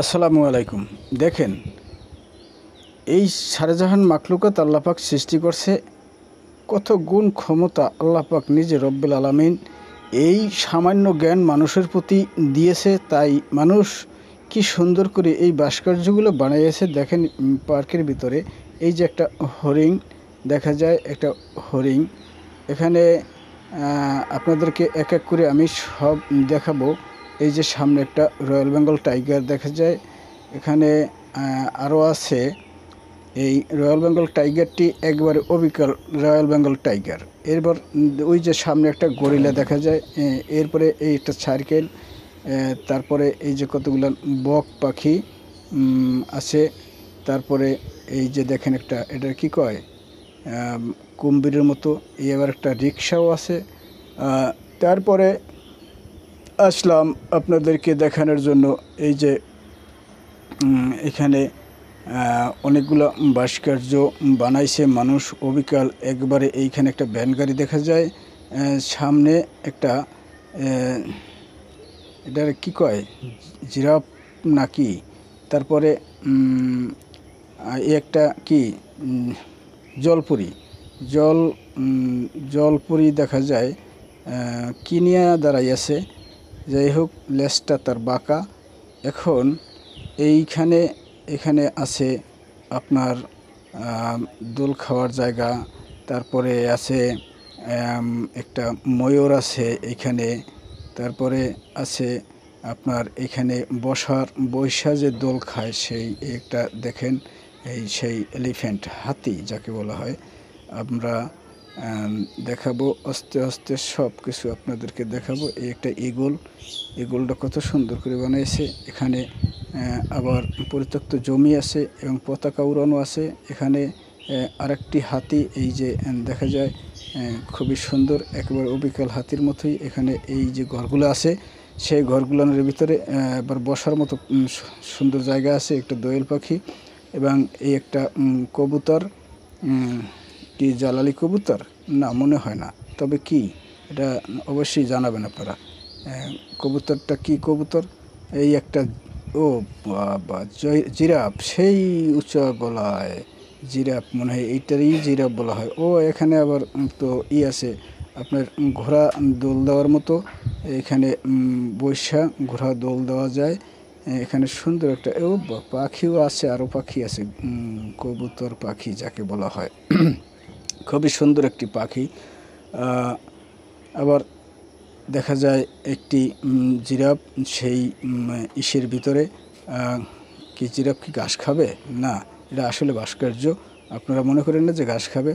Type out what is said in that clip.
আসসালামু আলাইকুম। দেখেন, এই সারেজাহান মাখলুকাত আল্লাপাক সৃষ্টি করছে, কত গুণ ক্ষমতা আল্লাপাক নিজে রব্বুল আলামিন এই সামান্য জ্ঞান মানুষের প্রতি দিয়েছে। তাই মানুষ কি সুন্দর করে এই ভাস্কর্যগুলো বানিয়েছে। দেখেন, পার্কের ভিতরে এই যে একটা হরিণ দেখা যায়, একটা হরিণ এখানে আপনাদেরকে এক এক করে আমি সব দেখাবো। এই যে সামনে একটা রয়্যাল বেঙ্গল টাইগার দেখা যায়, এখানে আরও আছে। এই রয়্যাল বেঙ্গল টাইগারটি একবারে অবিকল রয়্যাল বেঙ্গল টাইগার। এরপর ওই যে সামনে একটা গরিলা দেখা যায়, এরপরে এই একটা সার্কেল, তারপরে এই যে কতগুলো বক পাখি আছে। তারপরে এই যে দেখেন একটা, এটা কি কয়, কুম্ভীরের মতো। এই আবার একটা রিক্সাও আছে। তারপরে আসলাম আপনাদেরকে দেখানোর জন্য এই যে এখানে অনেকগুলো ভাস্কর্য বানাইছে মানুষ অবিকল। একবারে এইখানে একটা ভ্যান গাড়ি দেখা যায়, সামনে একটা এটার কি কয়, জিরাফ নাকি। তারপরে একটা কি জলপুরি, জলপুরি দেখা যায়, কিনিয়া দাঁড়াই আছে। যাই হোক, লেজটা তার বাঁকা। এখন এখানে আছে আপনার দোল খাওয়ার জায়গা। তারপরে আছে একটা ময়ূর আছে এইখানে। তারপরে আছে আপনার এখানে বৈশা যে দোল খায় সেই একটা দেখেন, সেই এলিফ্যান্ট, হাতি যাকে বলা হয়। আমরা দেখাবো আস্তে আস্তে সব কিছু আপনাদেরকে দেখাবো। এই একটা ইগলটা কত সুন্দর করে বানিয়েছে। এখানে আবার পরিত্যক্ত জমি আছে এবং পতাকা উড়ানো আছে। এখানে আরেকটি হাতি এই যে দেখা যায়, খুবই সুন্দর, একেবারে অবিকল হাতির মতোই। এখানে এই যে ঘরগুলো আছে, সেই ঘরগুলোর ভিতরে আবার বসার মতো সুন্দর জায়গা আছে। একটা দোয়েল পাখি এবং এই একটা কবুতর, কি জালালি কবুতর না, মনে হয় না, তবে কি এটা অবশ্যই জানাবেন আপনারা। কবুতরটা কি কবুতর? এই একটা, ও বাবা, জিরাফ, সেই উঁচা গলায় জিরাফ, মনে হয় এইটারই জিরাফ বলা হয়। ও এখানে আবার তো আছে আপনার ঘোড়া দোল দেওয়ার মতো। এখানে বৈশা ঘোড়া দোল দেওয়া যায়। এখানে সুন্দর একটা পাখিও আছে, আরও পাখি আছে, কবুতর পাখি যাকে বলা হয়। খুবই সুন্দর একটি পাখি। আবার দেখা যায় একটি জিরাফ সেই ইসের ভিতরে। কি জিরাফ কি ঘাস খাবে? না, এটা আসলে ভাস্কর্য। আপনারা মনে করেন না যে ঘাস খাবে।